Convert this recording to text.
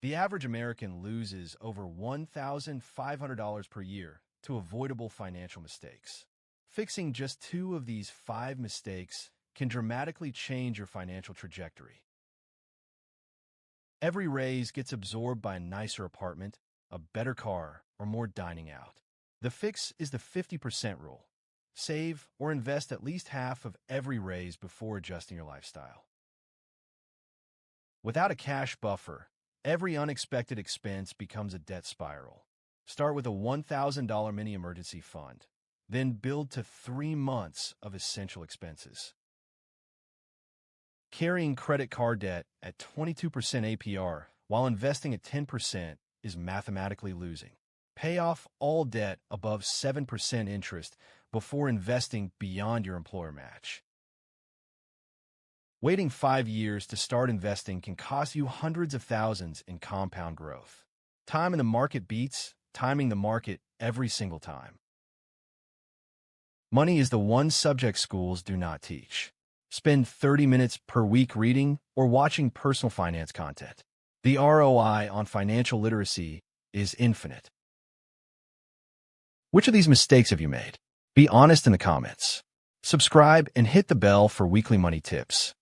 The average American loses over $1,500 per year to avoidable financial mistakes. Fixing just two of these five mistakes can dramatically change your financial trajectory. Every raise gets absorbed by a nicer apartment, a better car, or more dining out. The fix is the 50% rule. Save or invest at least half of every raise before adjusting your lifestyle. Without a cash buffer, every unexpected expense becomes a debt spiral. Start with a $1,000 mini emergency fund, then build to 3 months of essential expenses. Carrying credit card debt at 22% APR while investing at 10% is mathematically losing. Pay off all debt above 7% interest before investing beyond your employer match. Waiting 5 years to start investing can cost you hundreds of thousands in compound growth. Time in the market beats timing the market every single time. Money is the one subject schools do not teach. Spend 30 minutes per week reading or watching personal finance content. The ROI on financial literacy is infinite. Which of these mistakes have you made? Be honest in the comments. Subscribe and hit the bell for weekly money tips.